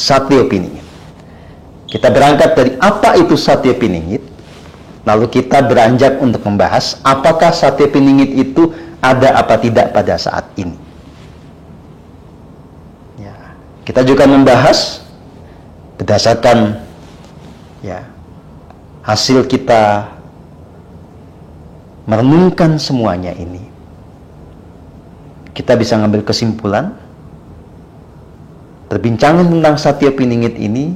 Satrio Piningit. Kita berangkat dari apa itu Satrio Piningit, lalu kita beranjak untuk membahas apakah Satrio Piningit itu ada apa tidak pada saat ini. Ya, kita juga membahas berdasarkan hasil kita merenungkan semuanya ini, kita bisa ngambil kesimpulan perbincangan tentang Satrio Piningit ini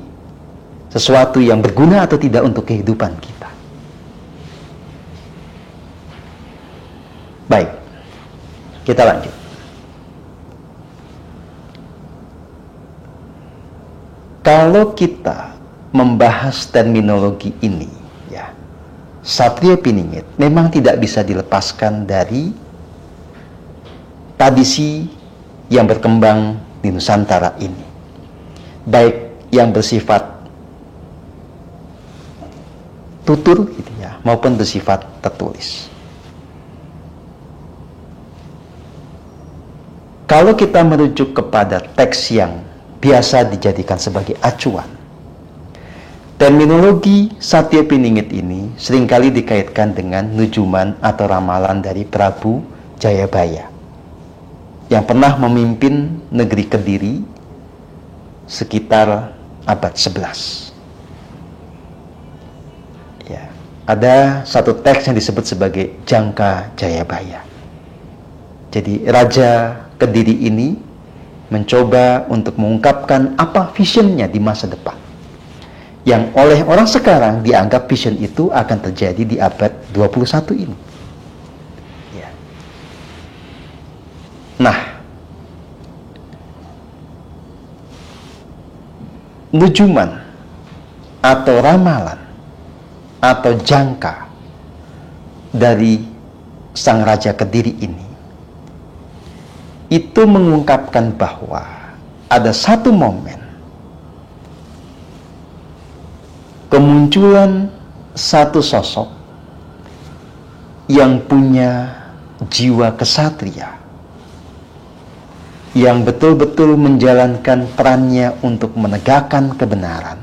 sesuatu yang berguna atau tidak untuk kehidupan kita. Baik, kita lanjut. Kalau kita membahas terminologi ini, Satrio Piningit memang tidak bisa dilepaskan dari tradisi yang berkembang di Nusantara ini, baik yang bersifat tutur maupun bersifat tertulis. Kalau kita merujuk kepada teks yang biasa dijadikan sebagai acuan, terminologi Satrio Piningit ini seringkali dikaitkan dengan nujuman atau ramalan dari Prabu Jayabaya yang pernah memimpin negeri Kediri sekitar abad 11. Ada satu teks yang disebut sebagai Jangka Jayabaya. Jadi Raja Kediri ini mencoba untuk mengungkapkan apa visionnya di masa depan, yang oleh orang sekarang dianggap vision itu akan terjadi di abad 21 ini. Nah, nujuman atau ramalan atau jangka dari sang Raja Kediri ini itu mengungkapkan bahwa ada satu momen kemunculan satu sosok yang punya jiwa kesatria, yang betul-betul menjalankan perannya untuk menegakkan kebenaran,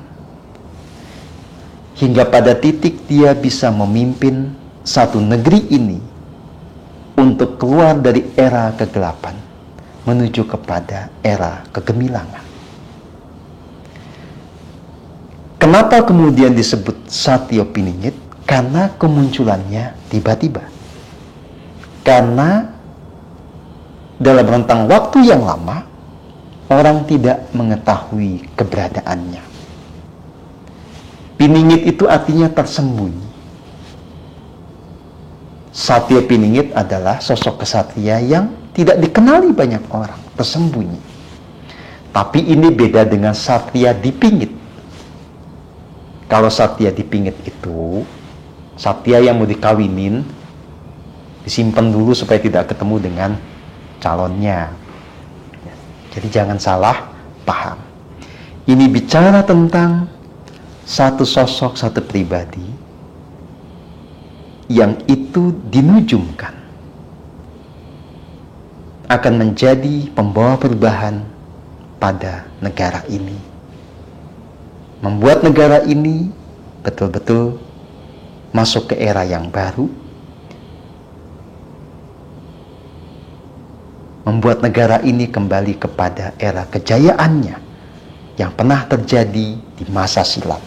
hingga pada titik dia bisa memimpin satu negeri ini untuk keluar dari era kegelapan menuju kepada era kegemilangan. Kenapa kemudian disebut Satrio Piningit? Karena kemunculannya tiba-tiba. Karena dalam rentang waktu yang lama orang tidak mengetahui keberadaannya. Piningit itu artinya tersembunyi. Satrio Piningit adalah sosok kesatria yang tidak dikenali banyak orang, tersembunyi. Tapi ini beda dengan Satria Dipingit. Kalau Satria Dipingit itu satria yang mau dikawinin, disimpan dulu supaya tidak ketemu dengan calonnya. Jadi jangan salah paham. Ini bicara tentang satu sosok, satu pribadi yang itu dinujumkan akan menjadi pembawa perubahan pada negara ini, membuat negara ini betul-betul masuk ke era yang baru, membuat negara ini kembali kepada era kejayaannya yang pernah terjadi di masa silam,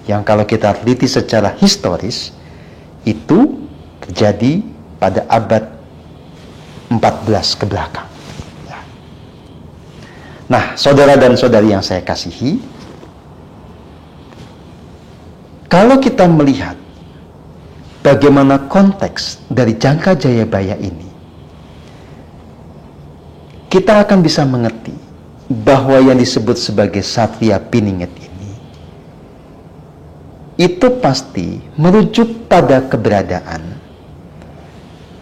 yang kalau kita teliti secara historis itu terjadi pada abad 14 ke belakang. Nah, saudara dan saudari yang saya kasihi, kalau kita melihat bagaimana konteks dari Jangka Jayabaya ini, kita akan bisa mengerti bahwa yang disebut sebagai Satria Piningit ini itu pasti merujuk pada keberadaan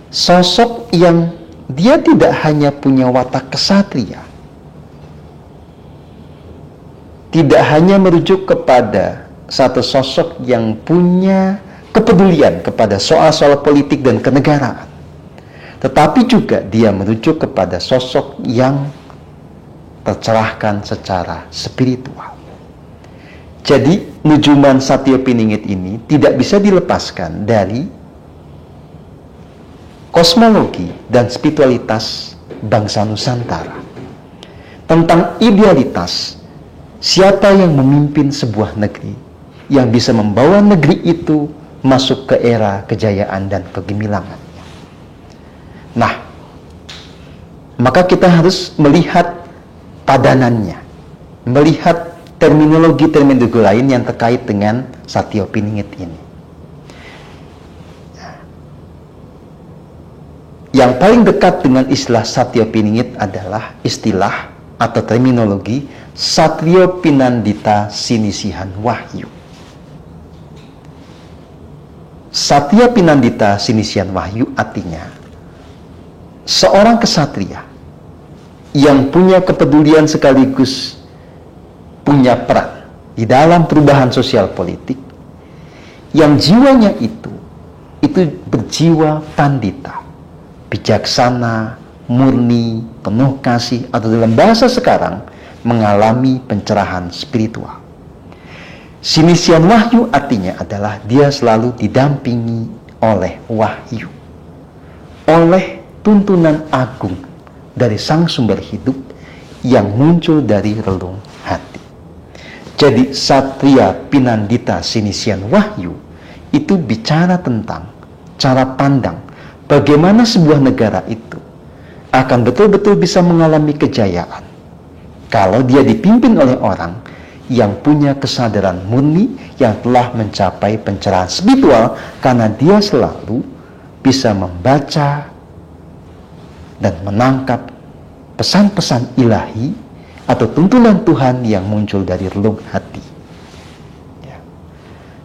sosok yang dia tidak hanya punya watak kesatria, tidak hanya merujuk kepada satu sosok yang punya kepedulian kepada soal-soal politik dan kenegaraan, tetapi juga dia merujuk kepada sosok yang tercerahkan secara spiritual. Jadi Nujuman Satyo Piningit ini tidak bisa dilepaskan dari kosmologi dan spiritualitas bangsa Nusantara. Tentang idealitas siapa yang memimpin sebuah negeri, yang bisa membawa negeri itu masuk ke era kejayaan dan kegemilangan. Nah, maka kita harus melihat padanannya, melihat terminologi-terminologi lain yang terkait dengan Satyo Piningit ini. Yang paling dekat dengan istilah Satyo Piningit adalah istilah atau terminologi Satrio Pinandita Sinisihan Wahyu. Satrio Pinandita Sinisihan Wahyu artinya seorang kesatria yang punya kepedulian sekaligus punya peran di dalam perubahan sosial politik, yang jiwanya itu berjiwa pandita, bijaksana, murni, penuh kasih, atau dalam bahasa sekarang mengalami pencerahan spiritual. Sinisian wahyu artinya adalah dia selalu didampingi oleh wahyu, oleh tuntunan agung dari sang sumber hidup yang muncul dari relung hati. Jadi Satria Pinandita Sinisian Wahyu itu bicara tentang cara pandang bagaimana sebuah negara itu akan betul-betul bisa mengalami kejayaan kalau dia dipimpin oleh orang yang punya kesadaran murni, yang telah mencapai pencerahan spiritual karena dia selalu bisa membaca dan menangkap pesan-pesan ilahi atau tuntunan Tuhan yang muncul dari relung hati. Ya.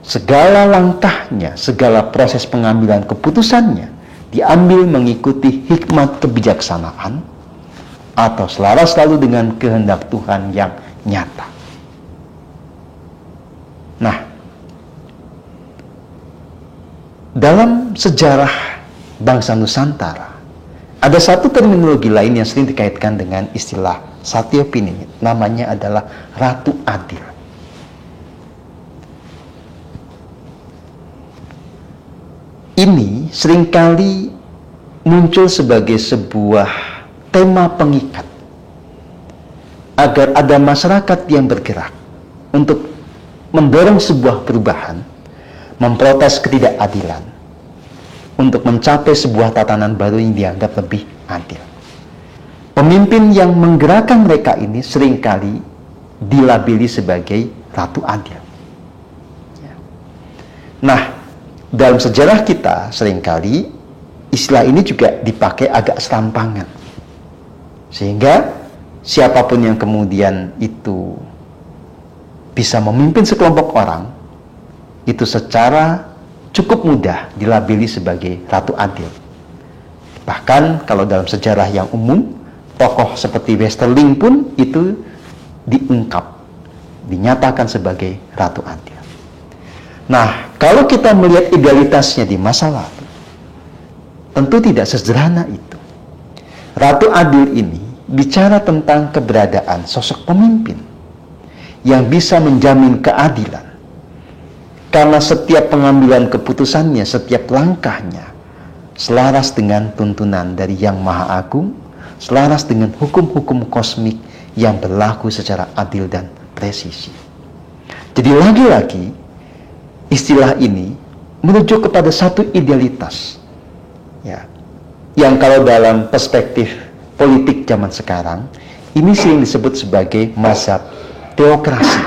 Segala langkahnya, segala proses pengambilan keputusannya diambil mengikuti hikmat kebijaksanaan atau selaras selalu dengan kehendak Tuhan yang nyata. Nah, dalam sejarah bangsa Nusantara ada satu terminologi lain yang sering dikaitkan dengan istilah Satyo Piningit, namanya adalah Ratu Adil. Ini seringkali muncul sebagai sebuah tema pengikat agar ada masyarakat yang bergerak untuk mendorong sebuah perubahan, memprotes ketidakadilan, untuk mencapai sebuah tatanan baru yang dianggap lebih adil. Pemimpin yang menggerakkan mereka ini seringkali dilabeli sebagai Ratu Adil. Nah, dalam sejarah kita seringkali istilah ini juga dipakai agak serampangan. Sehingga siapapun yang kemudian itu bisa memimpin sekelompok orang, itu secara cukup mudah dilabeli sebagai Ratu Adil. Bahkan kalau dalam sejarah yang umum, tokoh seperti Westerling pun itu diungkap, dinyatakan sebagai Ratu Adil. Nah, kalau kita melihat idealitasnya di masa lalu, tentu tidak sesederhana itu. Ratu Adil ini bicara tentang keberadaan sosok pemimpin yang bisa menjamin keadilan, karena setiap pengambilan keputusannya, setiap langkahnya selaras dengan tuntunan dari Yang Maha Agung, selaras dengan hukum-hukum kosmik yang berlaku secara adil dan presisi. Jadi lagi-lagi istilah ini merujuk kepada satu idealitas, ya, yang kalau dalam perspektif politik zaman sekarang ini sering disebut sebagai mazhab teokrasi.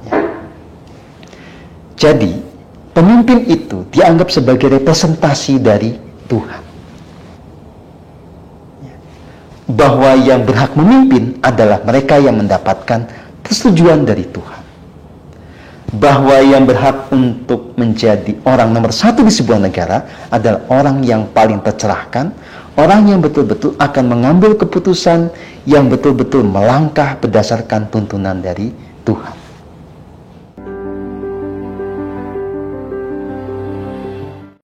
Ya. Jadi pemimpin itu dianggap sebagai representasi dari Tuhan. Bahwa yang berhak memimpin adalah mereka yang mendapatkan persetujuan dari Tuhan. Bahwa yang berhak untuk menjadi orang nomor satu di sebuah negara adalah orang yang paling tercerahkan, orang yang betul-betul akan mengambil keputusan yang betul-betul melangkah berdasarkan tuntunan dari Tuhan.